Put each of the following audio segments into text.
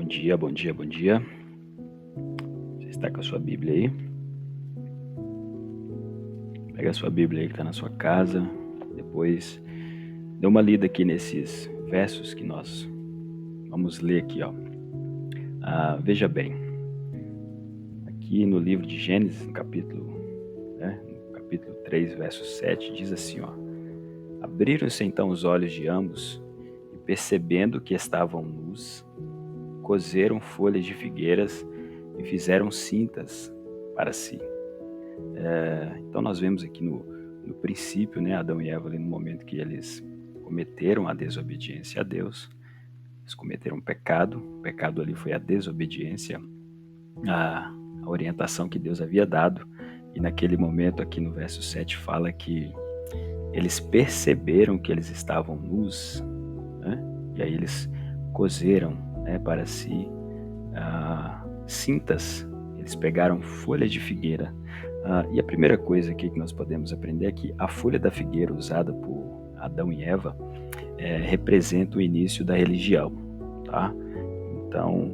dia, bom dia, bom dia. Você está com a sua Bíblia aí? Pega a sua Bíblia aí que está na sua casa. Depois dê uma lida aqui nesses versos que nós vamos ler aqui, ó. Veja bem, aqui no livro de Gênesis, no capítulo 3, verso 7, diz assim, ó: Abriram-se então os olhos de ambos e, percebendo que estavam nus, coseram folhas de figueiras e fizeram cintas para si. Então nós vemos aqui no princípio, né, Adão e Eva ali no momento que eles cometeram a desobediência a Deus, eles cometeram um pecado. O pecado ali foi a desobediência à orientação que Deus havia dado, e naquele momento aqui no verso 7 fala que eles perceberam que eles estavam nus, né? E aí eles coseram, né, para si cintas. Eles pegaram folhas de figueira. E a primeira coisa aqui que nós podemos aprender é que a folha da figueira usada por Adão e Eva representa o início da religião, tá? Então,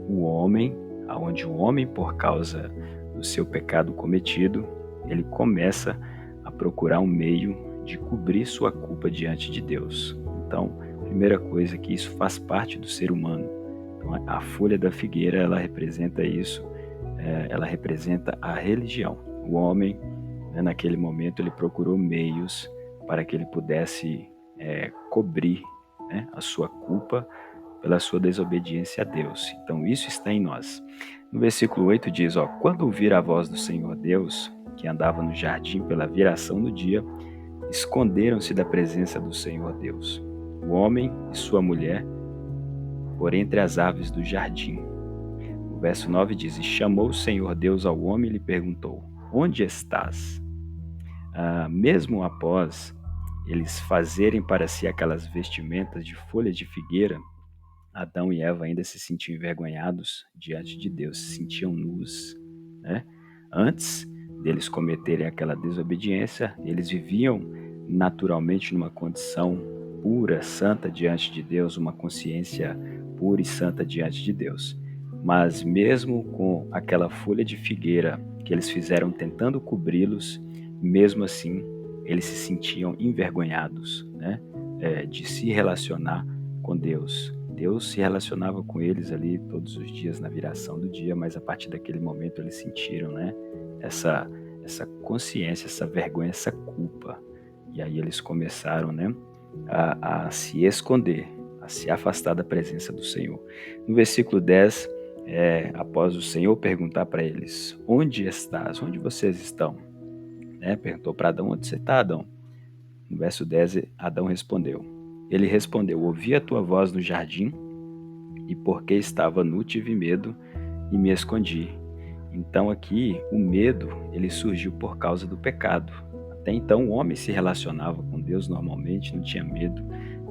onde o homem, por causa do seu pecado cometido, ele começa a procurar um meio de cobrir sua culpa diante de Deus. Então, a primeira coisa é que isso faz parte do ser humano. Então, a folha da figueira, ela representa isso, ela representa a religião. O homem, né, naquele momento, ele procurou meios para que ele pudesse cobrir, né, a sua culpa pela sua desobediência a Deus. Então isso está em nós. No versículo 8 diz, ó: Quando ouvir a voz do Senhor Deus, que andava no jardim pela viração do dia, esconderam-se da presença do Senhor Deus, o homem e sua mulher, por entre as aves do jardim. O verso 9 diz, e chamou o Senhor Deus ao homem e lhe perguntou, onde estás? Mesmo após eles fazerem para si aquelas vestimentas de folha de figueira, Adão e Eva ainda se sentiam envergonhados diante de Deus, se sentiam nus, né? Antes deles cometerem aquela desobediência, eles viviam naturalmente numa condição pura, santa diante de Deus, uma consciência pura e santa diante de Deus. Mas mesmo com aquela folha de figueira que eles fizeram tentando cobri-los, mesmo assim eles se sentiam envergonhados, né? De se relacionar com Deus. Deus se relacionava com eles ali todos os dias na viração do dia, mas a partir daquele momento eles sentiram, né, essa consciência, essa vergonha, essa culpa. E aí eles começaram, né, a se esconder, a se afastar da presença do Senhor. No versículo 10, após o Senhor perguntar para eles, onde estás? Onde vocês estão? Né? Perguntou para Adão, onde você está, Adão? No verso 10, Adão respondeu. Ele respondeu, ouvi a tua voz no jardim, e porque estava nu tive medo e me escondi. Então aqui o medo ele surgiu por causa do pecado. Até então o homem se relacionava com Deus normalmente, não tinha medo,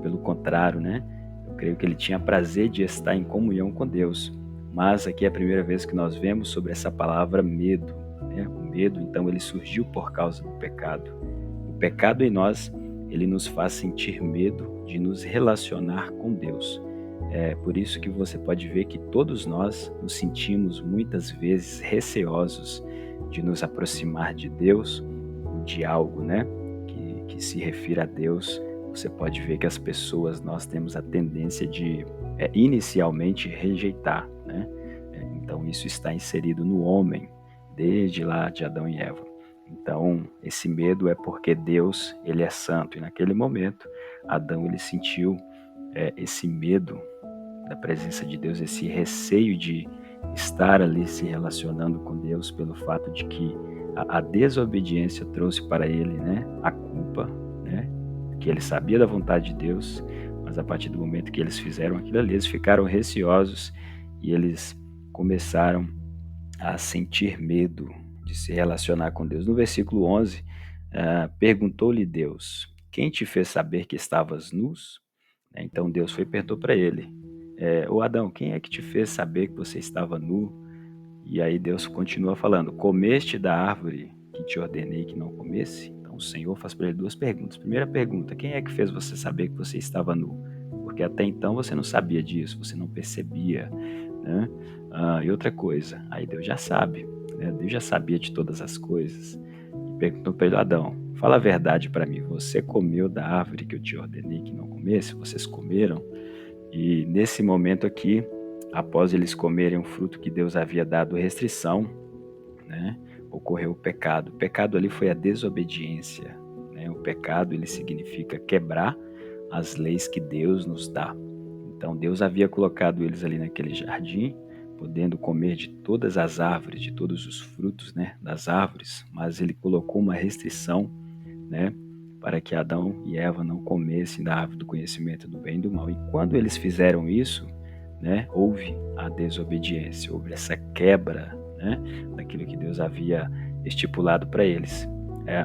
pelo contrário, né? Eu creio que ele tinha prazer de estar em comunhão com Deus. Mas aqui é a primeira vez que nós vemos sobre essa palavra medo, né? O medo então ele surgiu por causa do pecado. O pecado em nós, ele nos faz sentir medo de nos relacionar com Deus. É por isso que você pode ver que todos nós nos sentimos muitas vezes receosos de nos aproximar de Deus, de algo, né, que se refira a Deus. Você pode ver que as pessoas, nós temos a tendência de inicialmente rejeitar, né? Então isso está inserido no homem, desde lá de Adão e Eva. Então, esse medo é porque Deus, ele é santo. E naquele momento, Adão, ele sentiu esse medo da presença de Deus, esse receio de estar ali se relacionando com Deus, pelo fato de que a desobediência trouxe para ele, né, a culpa, né, que ele sabia da vontade de Deus, mas a partir do momento que eles fizeram aquilo ali, eles ficaram receosos e eles começaram a sentir medo de se relacionar com Deus. No versículo 11, perguntou-lhe Deus, quem te fez saber que estavas nus? Então Deus foi e perguntou para ele, ô Adão, quem é que te fez saber que você estava nu? E aí Deus continua falando, comeste da árvore que te ordenei que não comesse? Então o Senhor faz para ele duas perguntas. Primeira pergunta, quem é que fez você saber que você estava nu? Porque até então você não sabia disso, você não percebia, né? E outra coisa, aí Deus já sabe, né? Deus já sabia de todas as coisas e perguntou para ele: Adão, fala a verdade para mim, você comeu da árvore que eu te ordenei que não comesse? Vocês comeram? E nesse momento aqui, após eles comerem um fruto que Deus havia dado restrição, né, ocorreu o pecado. O pecado ali foi a desobediência, né? O pecado ele significa quebrar as leis que Deus nos dá. Então Deus havia colocado eles ali naquele jardim, podendo comer de todas as árvores, de todos os frutos, né, das árvores, mas ele colocou uma restrição, né, para que Adão e Eva não comessem da árvore do conhecimento do bem e do mal. E quando eles fizeram isso, né, houve a desobediência, houve essa quebra, né, daquilo que Deus havia estipulado para eles.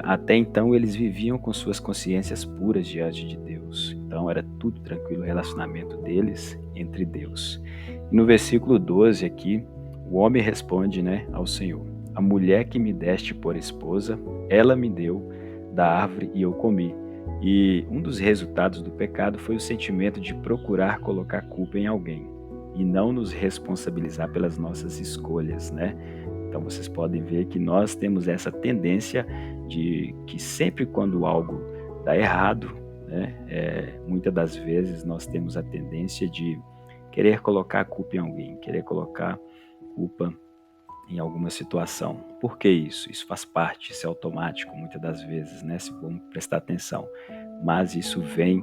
Até então eles viviam com suas consciências puras diante de Deus. Então era tudo tranquilo o relacionamento deles entre Deus. E no versículo 12 aqui, o homem responde, né, ao Senhor: a mulher que me deste por esposa, ela me deu da árvore e eu comi. E um dos resultados do pecado foi o sentimento de procurar colocar culpa em alguém e não nos responsabilizar pelas nossas escolhas, né? Então vocês podem ver que nós temos essa tendência de que sempre quando algo dá errado, né, muitas das vezes nós temos a tendência de querer colocar a culpa em alguém, querer colocar culpa em alguma situação. Por que isso? Isso faz parte, isso é automático muitas das vezes, né, se formos prestar atenção. Mas isso vem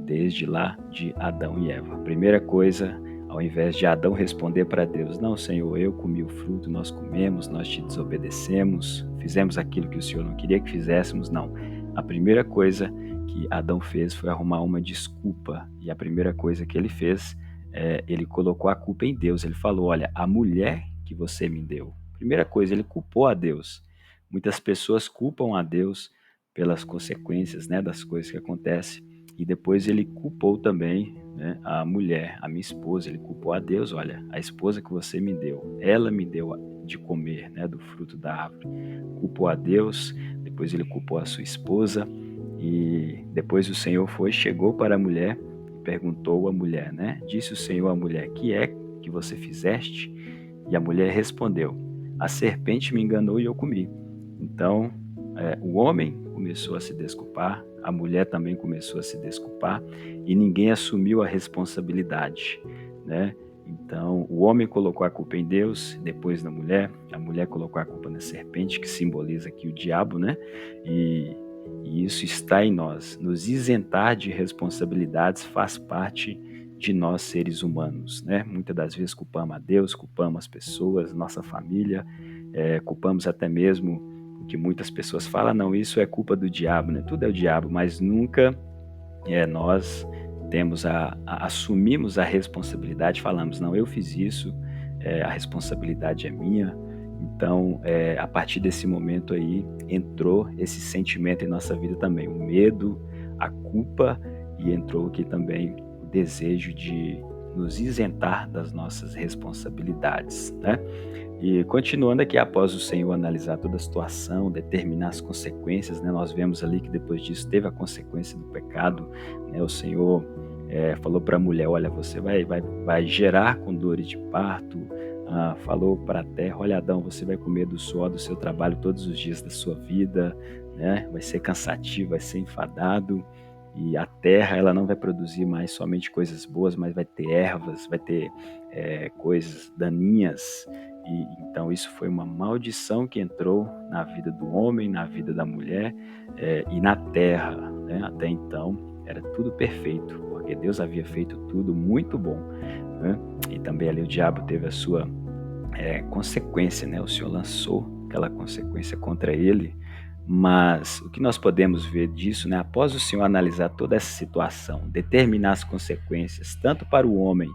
desde lá de Adão e Eva. A primeira coisa, ao invés de Adão responder para Deus: não, Senhor, eu comi o fruto, nós comemos, nós te desobedecemos, fizemos aquilo que o Senhor não queria que fizéssemos, não. A primeira coisa que Adão fez foi arrumar uma desculpa. E a primeira coisa que ele fez, ele colocou a culpa em Deus. Ele falou: olha, a mulher que você me deu. Primeira coisa, ele culpou a Deus. Muitas pessoas culpam a Deus pelas consequências, né, das coisas que acontecem. E depois ele culpou também, né, a mulher, a minha esposa. Ele culpou a Deus: olha, a esposa que você me deu, ela me deu de comer, né, do fruto da árvore. Culpou a Deus, depois ele culpou a sua esposa. E depois o Senhor chegou para a mulher e perguntou à mulher, né? Disse o Senhor à mulher: que é que você fizeste? E a mulher respondeu: a serpente me enganou e eu comi. Então, o homem começou a se desculpar, a mulher também começou a se desculpar e ninguém assumiu a responsabilidade, né? Então, o homem colocou a culpa em Deus, depois na mulher, a mulher colocou a culpa na serpente, que simboliza aqui o diabo, né? E, e isso está em nós. Nos isentar de responsabilidades faz parte de nós seres humanos, né? Muitas das vezes culpamos a Deus, culpamos as pessoas, nossa família, culpamos até mesmo o que muitas pessoas falam: não, isso é culpa do diabo, né? Tudo é o diabo, mas nunca nós assumimos a responsabilidade, falamos: não, eu fiz isso, a responsabilidade é minha. Então, a partir desse momento aí, entrou esse sentimento em nossa vida também, o medo, a culpa, e entrou aqui também o desejo de nos isentar das nossas responsabilidades, né? E continuando aqui, após o Senhor analisar toda a situação, determinar as consequências, né, nós vemos ali que depois disso teve a consequência do pecado, né? O Senhor falou para a mulher: olha, você vai gerar com dores de parto. Falou para a terra: olha, Adão, você vai comer do suor do seu trabalho todos os dias da sua vida, né? Vai ser cansativo, vai ser enfadado, e a terra ela não vai produzir mais somente coisas boas, mas vai ter ervas, vai ter coisas daninhas. E então isso foi uma maldição que entrou na vida do homem, na vida da mulher, e na terra, né? Até então era tudo perfeito, porque Deus havia feito tudo muito bom, né? E também ali o diabo teve a sua consequência, né? O Senhor lançou aquela consequência contra ele. Mas o que nós podemos ver disso, né? Após o Senhor analisar toda essa situação, determinar as consequências, tanto para o homem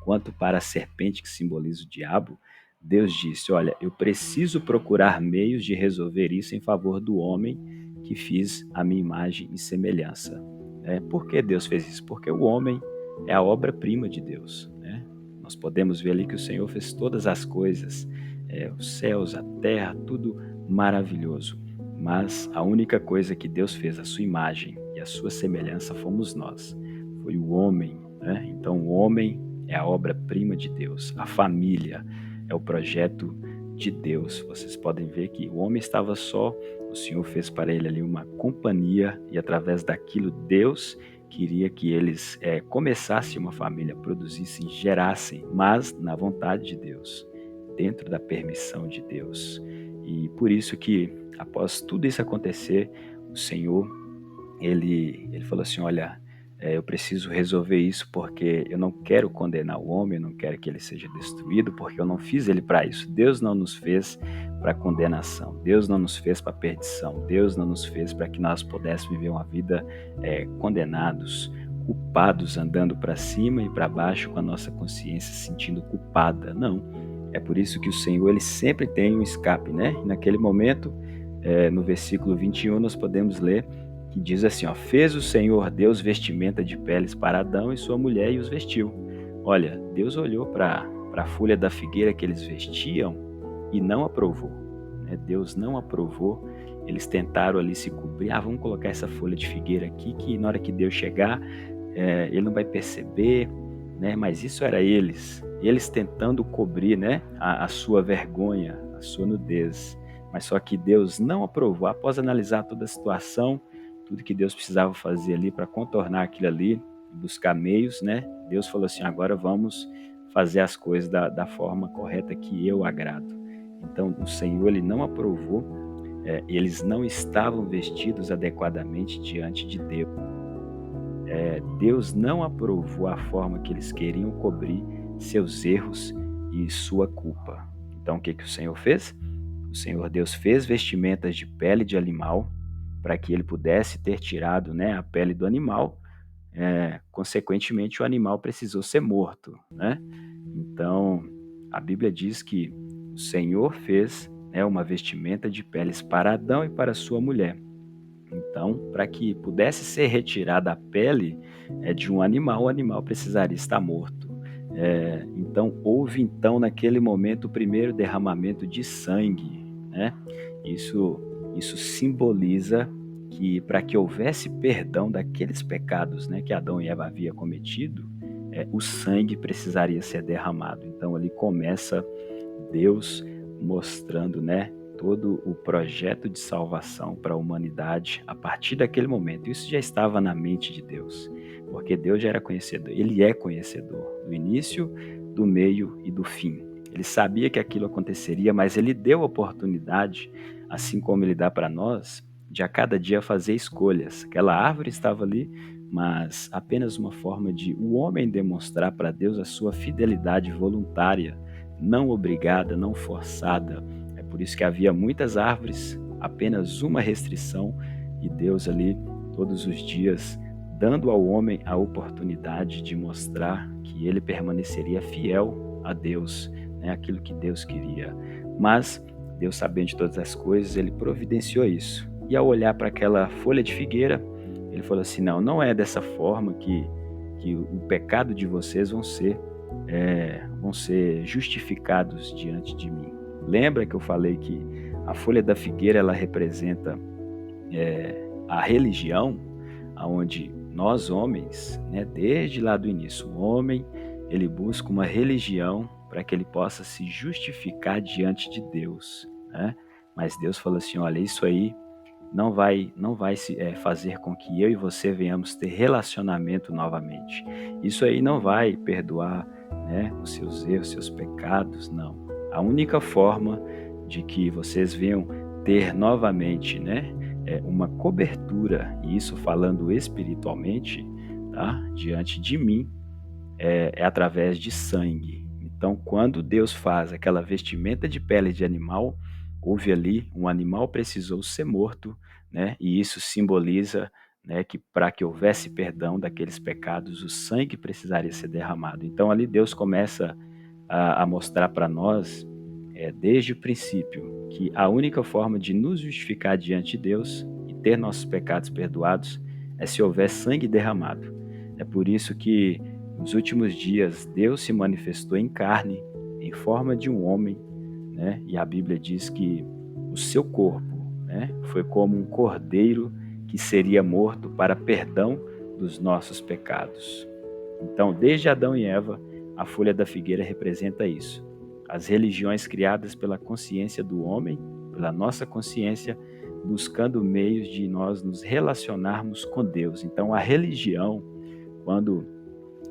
quanto para a serpente, que simboliza o diabo, Deus disse: olha, eu preciso procurar meios de resolver isso em favor do homem que fiz a minha imagem e semelhança. Por que Deus fez isso? Porque o homem é a obra-prima de Deus, né? Nós podemos ver ali que o Senhor fez todas as coisas, os céus, a terra, tudo maravilhoso. Mas a única coisa que Deus fez, a sua imagem e a sua semelhança, fomos nós. Foi o homem, né? Então o homem é a obra-prima de Deus. A família é o projeto de Deus. Vocês podem ver que o homem estava só, o Senhor fez para ele ali uma companhia e através daquilo Deus queria que eles começassem uma família, produzissem, gerassem, mas na vontade de Deus, dentro da permissão de Deus. E por isso que após tudo isso acontecer, o Senhor ele falou assim: olha, eu preciso resolver isso porque eu não quero condenar o homem, eu não quero que ele seja destruído, porque eu não fiz ele para isso. Deus não nos fez para condenação, Deus não nos fez para perdição, Deus não nos fez para que nós pudéssemos viver uma vida condenados, culpados, andando para cima e para baixo com a nossa consciência se sentindo culpada. Não. É por isso que o Senhor ele sempre tem um escape, né? Naquele momento, no versículo 21, nós podemos ler que diz assim, ó: fez o Senhor Deus vestimenta de peles para Adão e sua mulher e os vestiu. Olha, Deus olhou para a folha da figueira que eles vestiam e não aprovou, né? Deus não aprovou. Eles tentaram ali se cobrir. Vamos colocar essa folha de figueira aqui, que na hora que Deus chegar, ele não vai perceber, né? Mas isso era eles tentando cobrir, né, a sua vergonha, a sua nudez. Mas só que Deus não aprovou. Após analisar toda a situação, tudo que Deus precisava fazer ali para contornar aquilo ali, buscar meios, né? Deus falou assim: agora vamos fazer as coisas da forma correta que eu agrado. Então o Senhor ele não aprovou, eles não estavam vestidos adequadamente diante de Deus. Deus não aprovou a forma que eles queriam cobrir seus erros e sua culpa. Então o que o Senhor fez? O Senhor Deus fez vestimentas de pele de animal para que ele pudesse ter tirado, né, a pele do animal. Consequentemente, o animal precisou ser morto, né? Então, a Bíblia diz que o Senhor fez, né, uma vestimenta de peles para Adão e para sua mulher. Então, para que pudesse ser retirada a pele de um animal, o animal precisaria estar morto. Então, houve então naquele momento o primeiro derramamento de sangue, né? Isso simboliza que para que houvesse perdão daqueles pecados, né, que Adão e Eva haviam cometido, o sangue precisaria ser derramado. Então ali começa Deus mostrando, né, todo o projeto de salvação para a humanidade a partir daquele momento. Isso já estava na mente de Deus, porque Deus já era conhecedor, ele é conhecedor do início, do meio e do fim. Ele sabia que aquilo aconteceria, mas ele deu a oportunidade, assim como ele dá para nós, de a cada dia fazer escolhas. Aquela árvore estava ali, mas apenas uma forma de o homem demonstrar para Deus a sua fidelidade voluntária, não obrigada, não forçada. É por isso que havia muitas árvores, apenas uma restrição, e Deus ali, todos os dias, dando ao homem a oportunidade de mostrar que ele permaneceria fiel a Deus, né, aquilo que Deus queria. Mas Deus, sabendo de todas as coisas, ele providenciou isso. E ao olhar para aquela folha de figueira, ele falou assim: não, não é dessa forma que o pecado de vocês vão ser justificados diante de mim. Lembra que eu falei que a folha da figueira ela representa a religião, onde nós homens, né, desde lá do início, o homem ele busca uma religião para que ele possa se justificar diante de Deus, né? Mas Deus falou assim: olha, isso aí não vai fazer com que eu e você venhamos ter relacionamento novamente. Isso aí não vai perdoar, né, os seus erros, seus pecados, não. A única forma de que vocês venham ter novamente, né, uma cobertura, e isso falando espiritualmente, tá, diante de mim, é através de sangue. Então, quando Deus faz aquela vestimenta de pele de animal, houve ali um animal precisou ser morto, né? E isso simboliza, né, que para que houvesse perdão daqueles pecados, o sangue precisaria ser derramado. Então, ali Deus começa a mostrar para nós, desde o princípio, que a única forma de nos justificar diante de Deus e ter nossos pecados perdoados é se houver sangue derramado. É por isso que nos últimos dias, Deus se manifestou em carne, em forma de um homem, né? E a Bíblia diz que o seu corpo, né, foi como um cordeiro que seria morto para perdão dos nossos pecados. Então, desde Adão e Eva, a folha da figueira representa isso. As religiões criadas pela consciência do homem, pela nossa consciência, buscando meios de nós nos relacionarmos com Deus. Então, a religião, quando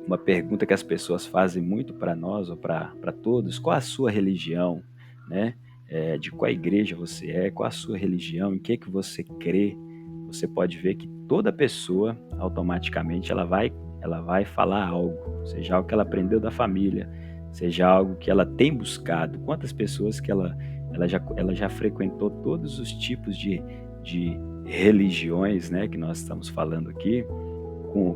uma pergunta que as pessoas fazem muito para nós ou para todos, qual a sua religião, né? De qual igreja você é, qual a sua religião, em que você crê, você pode ver que toda pessoa, automaticamente, ela vai falar algo, seja algo que ela aprendeu da família, seja algo que ela tem buscado. Quantas pessoas que ela já frequentou todos os tipos de religiões, né, que nós estamos falando aqui,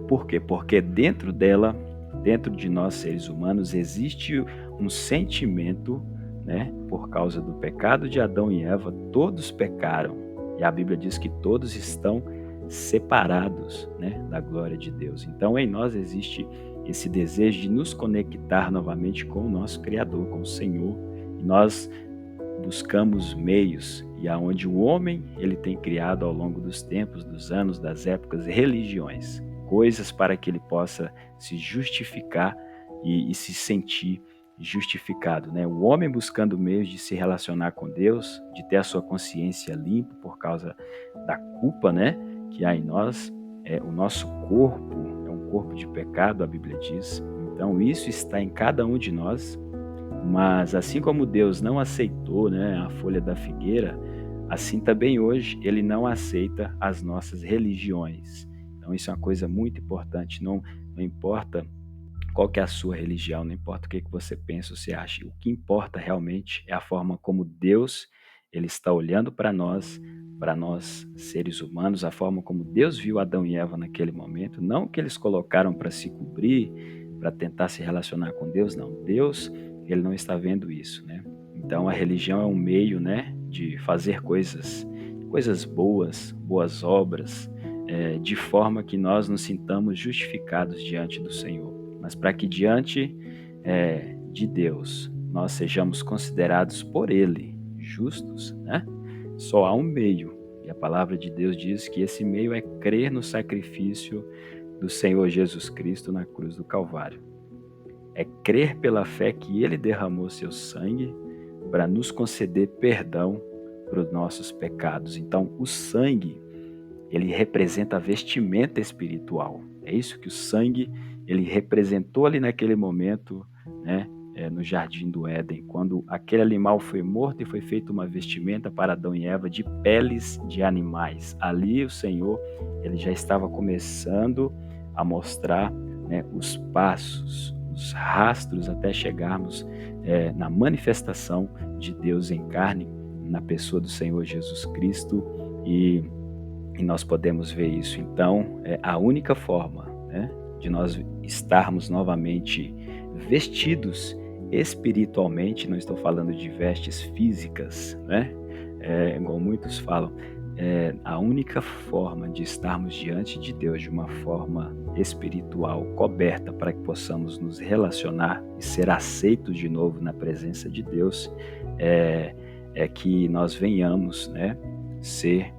por quê? Porque dentro dela, dentro de nós seres humanos, existe um sentimento, né? Por causa do pecado de Adão e Eva, todos pecaram. E a Bíblia diz que todos estão separados, né, da glória de Deus. Então, em nós existe esse desejo de nos conectar novamente com o nosso Criador, com o Senhor. E nós buscamos meios, e aonde o homem ele tem criado ao longo dos tempos, dos anos, das épocas, religiões, coisas para que ele possa se justificar e se sentir justificado, né? O homem buscando meios de se relacionar com Deus, de ter a sua consciência limpa por causa da culpa, né, que há em nós. O nosso corpo é um corpo de pecado, a Bíblia diz. Então isso está em cada um de nós. Mas assim como Deus não aceitou, né, a folha da figueira, assim também hoje ele não aceita as nossas religiões. Então isso é uma coisa muito importante. Não importa qual que é a sua religião, não importa o que você pensa ou você acha. O que importa realmente é a forma como Deus ele está olhando para nós seres humanos, a forma como Deus viu Adão e Eva naquele momento, não o que eles colocaram para se cobrir, para tentar se relacionar com Deus, não. Deus, ele não está vendo isso, né? Então a religião é um meio, né, de fazer coisas boas, boas obras, de forma que nós nos sintamos justificados diante do Senhor. Mas para que diante de Deus nós sejamos considerados por Ele justos, né? Só há um meio, e a palavra de Deus diz que esse meio é crer no sacrifício do Senhor Jesus Cristo na cruz do Calvário. É crer pela fé que Ele derramou seu sangue para nos conceder perdão para os nossos pecados. Então, o sangue, ele representa a vestimenta espiritual. É isso que o sangue, ele representou ali naquele momento, né, no jardim do Éden, quando aquele animal foi morto e foi feita uma vestimenta para Adão e Eva de peles de animais. Ali o Senhor, ele já estava começando a mostrar, né, os passos, os rastros até chegarmos na manifestação de Deus em carne, na pessoa do Senhor Jesus Cristo, e nós podemos ver isso. Então, a única forma, né, de nós estarmos novamente vestidos espiritualmente, não estou falando de vestes físicas, né, igual muitos falam, a única forma de estarmos diante de Deus de uma forma espiritual, coberta, para que possamos nos relacionar e ser aceitos de novo na presença de Deus, é que nós venhamos, né, ser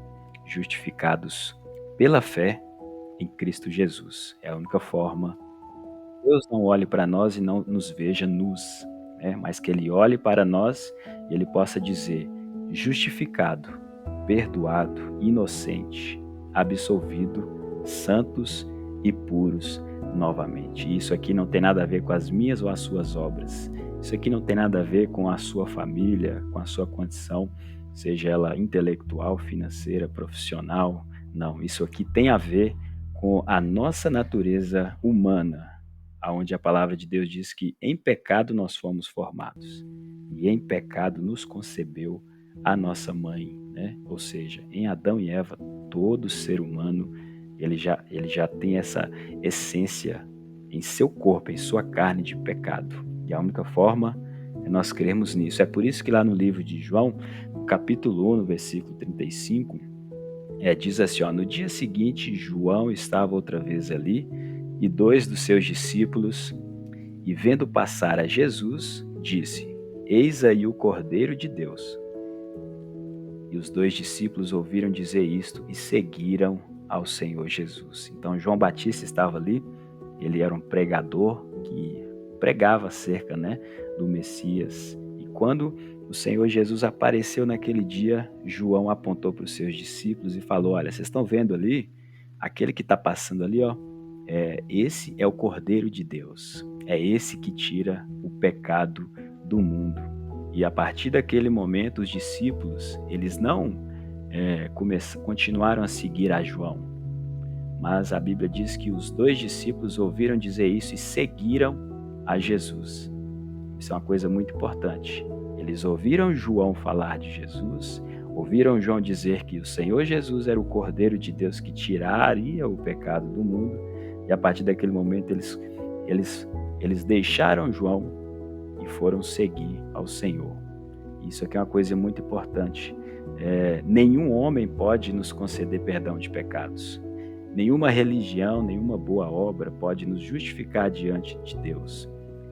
justificados pela fé em Cristo Jesus. É a única forma. Deus não olhe para nós e não nos veja nus, né? Mas que Ele olhe para nós e Ele possa dizer: justificado, perdoado, inocente, absolvido, santos e puros novamente. E isso aqui não tem nada a ver com as minhas ou as suas obras. Isso aqui não tem nada a ver com a sua família, com a sua condição, seja ela intelectual, financeira, profissional. Não, isso aqui tem a ver com a nossa natureza humana, aonde a palavra de Deus diz que em pecado nós fomos formados e em pecado nos concebeu a nossa mãe, né? Ou seja, em Adão e Eva, todo ser humano ele já tem essa essência em seu corpo, em sua carne de pecado. E a única forma é nós crermos nisso. É por isso que lá no livro de João, no capítulo 1, no versículo 35, diz assim, ó: no dia seguinte, João estava outra vez ali, e dois dos seus discípulos, e vendo passar a Jesus, disse: eis aí o Cordeiro de Deus. E os dois discípulos ouviram dizer isto e seguiram ao Senhor Jesus. Então João Batista estava ali, ele era um pregador que pregava acerca, né, do Messias. E quando o Senhor Jesus apareceu naquele dia, João apontou para os seus discípulos e falou: "Olha, vocês estão vendo ali? Aquele que está passando ali, ó, esse é o Cordeiro de Deus. É esse que tira o pecado do mundo." E a partir daquele momento, os discípulos, eles não continuaram a seguir a João, mas a Bíblia diz que os dois discípulos ouviram dizer isso e seguiram a Jesus. Isso é uma coisa muito importante. Eles ouviram João falar de Jesus, ouviram João dizer que o Senhor Jesus era o Cordeiro de Deus que tiraria o pecado do mundo, e a partir daquele momento eles, eles deixaram João e foram seguir ao Senhor. Isso aqui é uma coisa muito importante. Nenhum homem pode nos conceder perdão de pecados. Nenhuma religião, nenhuma boa obra pode nos justificar diante de Deus.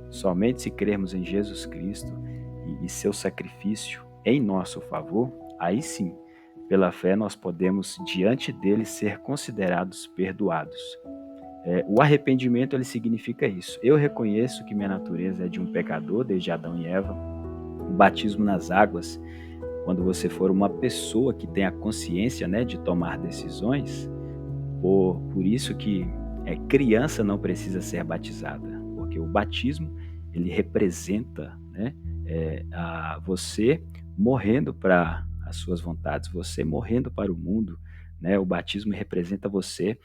Somente se crermos em Jesus Cristo e seu sacrifício em nosso favor, aí sim, pela fé nós podemos diante dele ser considerados perdoados. O arrependimento ele significa isso. Eu reconheço que minha natureza é de um pecador desde Adão e Eva. O batismo nas águas, quando você for uma pessoa que tem a consciência, né, de tomar decisões, por isso que criança não precisa ser batizada, porque o batismo ele representa, né, você morrendo para as suas vontades, você morrendo para o mundo, né? O batismo representa você,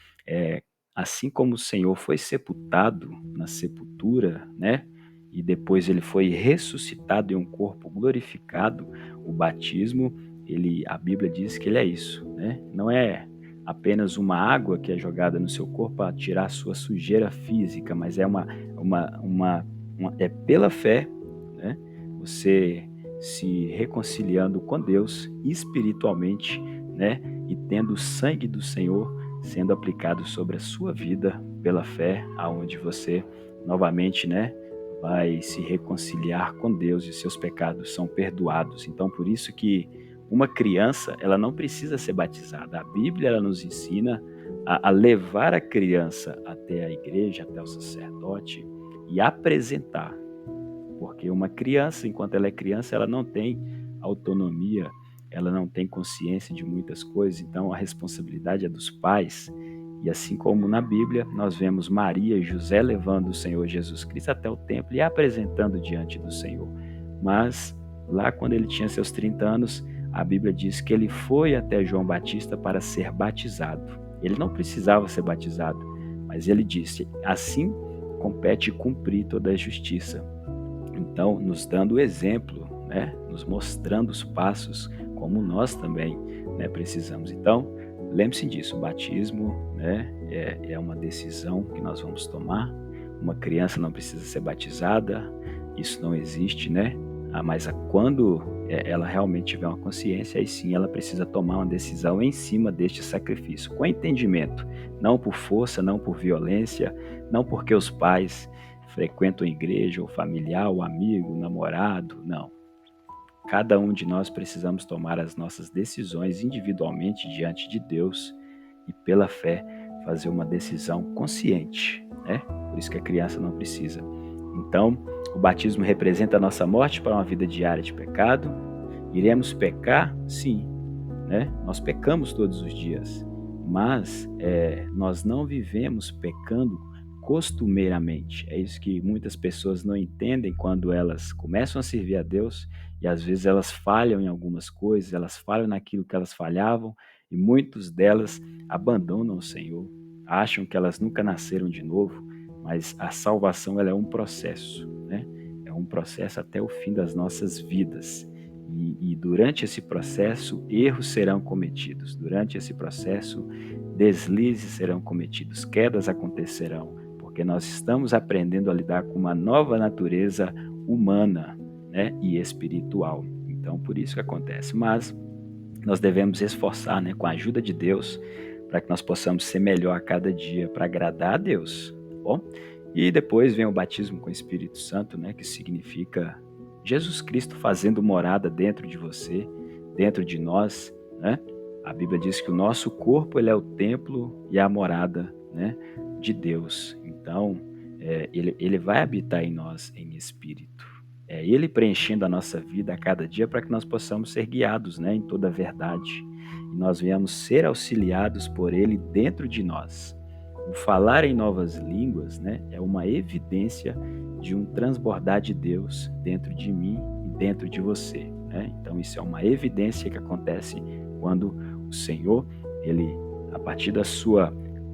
assim como o Senhor foi sepultado na sepultura, né? E depois ele foi ressuscitado em um corpo glorificado. O batismo, a Bíblia diz que ele é isso, né? Não é apenas uma água que é jogada no seu corpo para tirar a sua sujeira física, mas é é pela fé, né? Você se reconciliando com Deus espiritualmente, né? E tendo o sangue do Senhor sendo aplicado sobre a sua vida pela fé, aonde você novamente, né, vai se reconciliar com Deus e seus pecados são perdoados. Então, por isso que uma criança, ela não precisa ser batizada. A Bíblia, ela nos ensina a levar a criança até a igreja, até o sacerdote e apresentar. Porque uma criança, enquanto ela é criança, ela não tem autonomia, ela não tem consciência de muitas coisas, então a responsabilidade é dos pais. E assim como na Bíblia, nós vemos Maria e José levando o Senhor Jesus Cristo até o templo e apresentando diante do Senhor. Mas lá quando ele tinha seus 30 anos, a Bíblia diz que ele foi até João Batista para ser batizado. Ele não precisava ser batizado, mas ele disse: assim compete cumprir toda a justiça. Então, nos dando o exemplo, né, nos mostrando os passos, como nós também, né, precisamos. Então, lembre-se disso, o batismo, né, é uma decisão que nós vamos tomar. Uma criança não precisa ser batizada, isso não existe, né? Mas quando ela realmente tiver uma consciência, aí sim ela precisa tomar uma decisão em cima deste sacrifício, com entendimento, não por força, não por violência, não porque os pais frequentam a igreja, ou familiar, ou amigo, namorado, não. Cada um de nós precisamos tomar as nossas decisões individualmente diante de Deus e pela fé fazer uma decisão consciente, né? Por isso que a criança não precisa. Então, o batismo representa a nossa morte para uma vida diária de pecado. Iremos pecar? Sim, né? Nós pecamos todos os dias, mas nós não vivemos pecando costumeiramente. É isso que muitas pessoas não entendem quando elas começam a servir a Deus e às vezes elas falham em algumas coisas, elas falham naquilo que elas falhavam e muitas delas abandonam o Senhor, acham que elas nunca nasceram de novo, mas a salvação ela é um processo, né? É um processo até o fim das nossas vidas. E durante esse processo, erros serão cometidos. Durante esse processo, deslizes serão cometidos, quedas acontecerão, porque nós estamos aprendendo a lidar com uma nova natureza humana, né, e espiritual. Então, por isso que acontece. Mas nós devemos esforçar, né, com a ajuda de Deus, para que nós possamos ser melhor a cada dia, para agradar a Deus, tá bom? E depois vem o batismo com o Espírito Santo, né, que significa Jesus Cristo fazendo morada dentro de você, dentro de nós, né? A Bíblia diz que o nosso corpo ele é o templo e a morada, né, de Deus. Então, Ele vai habitar em nós em espírito. É Ele preenchendo a nossa vida a cada dia para que nós possamos ser guiados, né, em toda a verdade. E nós venhamos ser auxiliados por Ele dentro de nós. O falar em novas línguas, né, é uma evidência de um transbordar de Deus dentro de mim e dentro de você, né? Então isso é uma evidência que acontece quando o Senhor, ele, a partir da sua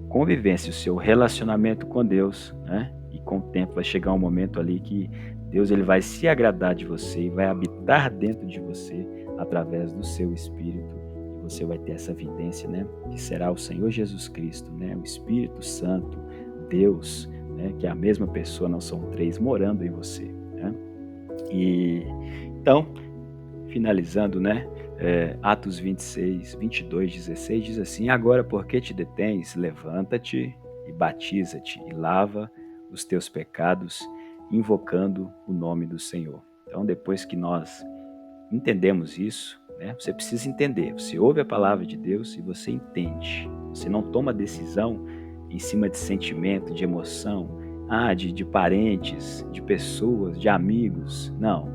convivência, o seu relacionamento com Deus, né? E com o tempo vai chegar um momento ali que Deus ele vai se agradar de você e vai habitar dentro de você através do seu Espírito. E você vai ter essa evidência, né? Que será o Senhor Jesus Cristo, né? O Espírito Santo, Deus, né? Que é a mesma pessoa, não são três, morando em você, né? E então, finalizando, né? Atos 26, 22, 16 diz assim: Agora, por que te detens? Levanta-te e batiza-te e lava os teus pecados, invocando o nome do Senhor. Então, depois que nós entendemos isso, né? Você precisa entender. Você ouve a palavra de Deus e você entende. Você não toma decisão em cima de sentimento, de emoção, de parentes, de pessoas, de amigos. Não.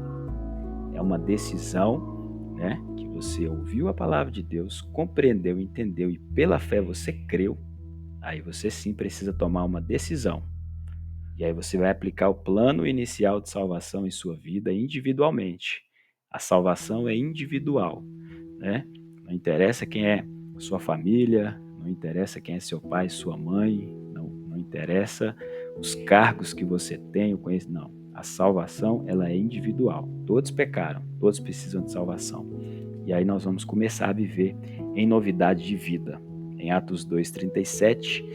É uma decisão, né, que você ouviu a palavra de Deus, compreendeu, entendeu e pela fé você creu. Aí você sim precisa tomar uma decisão. E aí você vai aplicar o plano inicial de salvação em sua vida individualmente. A salvação é individual, né? Não interessa quem é sua família, não interessa quem é seu pai, sua mãe, não interessa os cargos que você tem, o conhecimento, não. A salvação, ela é individual. Todos pecaram, todos precisam de salvação. E aí nós vamos começar a viver em novidade de vida. Em Atos 2:37,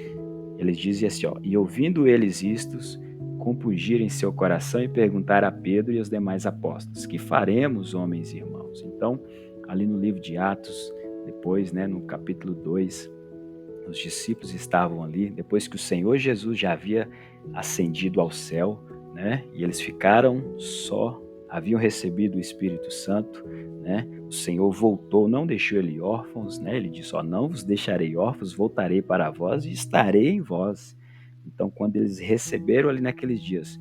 eles dizem assim, ó: E ouvindo eles istos, compungiram em seu coração e perguntaram a Pedro e aos demais apóstolos: Que faremos, homens e irmãos? Então, ali no livro de Atos, depois, né, no capítulo 2, os discípulos estavam ali, depois que o Senhor Jesus já havia ascendido ao céu, né? E eles ficaram só, haviam recebido o Espírito Santo, né? O Senhor voltou, não deixou ele órfãos, né? Ele disse: ó, não vos deixarei órfãos, voltarei para vós e estarei em vós. Então, quando eles receberam ali naqueles dias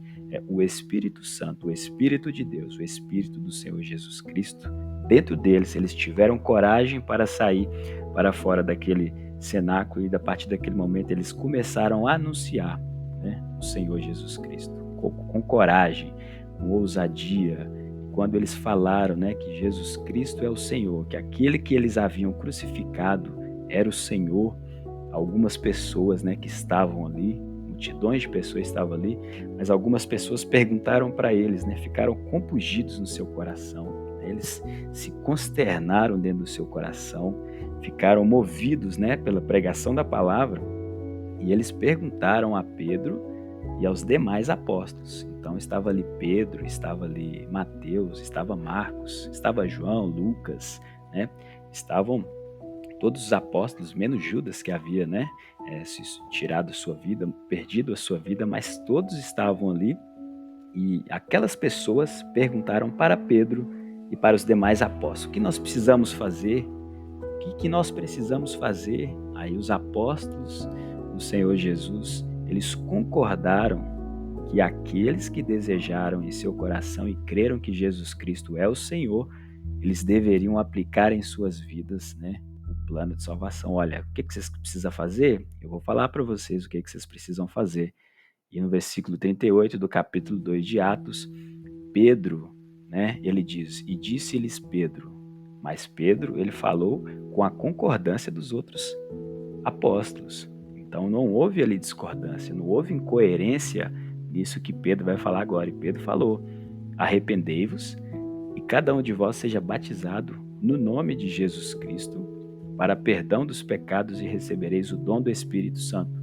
o Espírito Santo, o Espírito de Deus, o Espírito do Senhor Jesus Cristo, dentro deles, eles tiveram coragem para sair para fora daquele cenáculo e a partir daquele momento eles começaram a anunciar, né, o Senhor Jesus Cristo com coragem, com ousadia. Quando eles falaram, né, que Jesus Cristo é o Senhor, que aquele que eles haviam crucificado era o Senhor, algumas pessoas, né, que estavam ali, multidões de pessoas estavam ali, mas algumas pessoas perguntaram para eles, né, ficaram compungidos no seu coração, né, eles se consternaram dentro do seu coração, ficaram movidos, né, pela pregação da palavra, e eles perguntaram a Pedro e aos demais apóstolos. Então estava ali Pedro, estava ali Mateus, estava Marcos, estava João, Lucas, né? Estavam todos os apóstolos, menos Judas, que havia, né, tirado a sua vida, perdido a sua vida, mas todos estavam ali. E aquelas pessoas perguntaram para Pedro e para os demais apóstolos: o que nós precisamos fazer? O que nós precisamos fazer? Aí os apóstolos do Senhor Jesus, eles concordaram que aqueles que desejaram em seu coração e creram que Jesus Cristo é o Senhor, eles deveriam aplicar em suas vidas, né, o plano de salvação. Olha, o que vocês precisam fazer? Eu vou falar para vocês o que vocês precisam fazer. E no versículo 38 do capítulo 2 de Atos, Pedro, né, ele diz: E disse-lhes Pedro. Mas Pedro, ele falou com a concordância dos outros apóstolos. Então não houve ali discordância, não houve incoerência nisso que Pedro vai falar agora. E Pedro falou: Arrependei-vos e cada um de vós seja batizado no nome de Jesus Cristo para perdão dos pecados e recebereis o dom do Espírito Santo.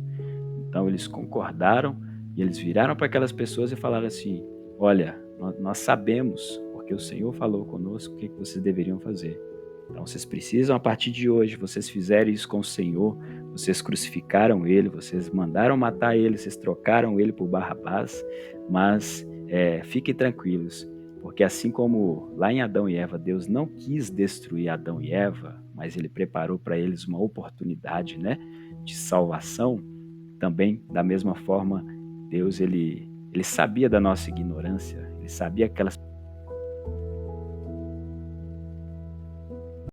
Então eles concordaram e eles viraram para aquelas pessoas e falaram assim: olha, nós sabemos, porque o Senhor falou conosco, o que vocês deveriam fazer. Então vocês precisam, a partir de hoje, vocês fizeram isso com o Senhor, vocês crucificaram Ele, vocês mandaram matar Ele, vocês trocaram Ele por Barrabás, mas fiquem tranquilos, porque assim como lá em Adão e Eva, Deus não quis destruir Adão e Eva, mas Ele preparou para eles uma oportunidade, né, de salvação. Também, da mesma forma, Deus ele sabia da nossa ignorância, ele sabia que aquelas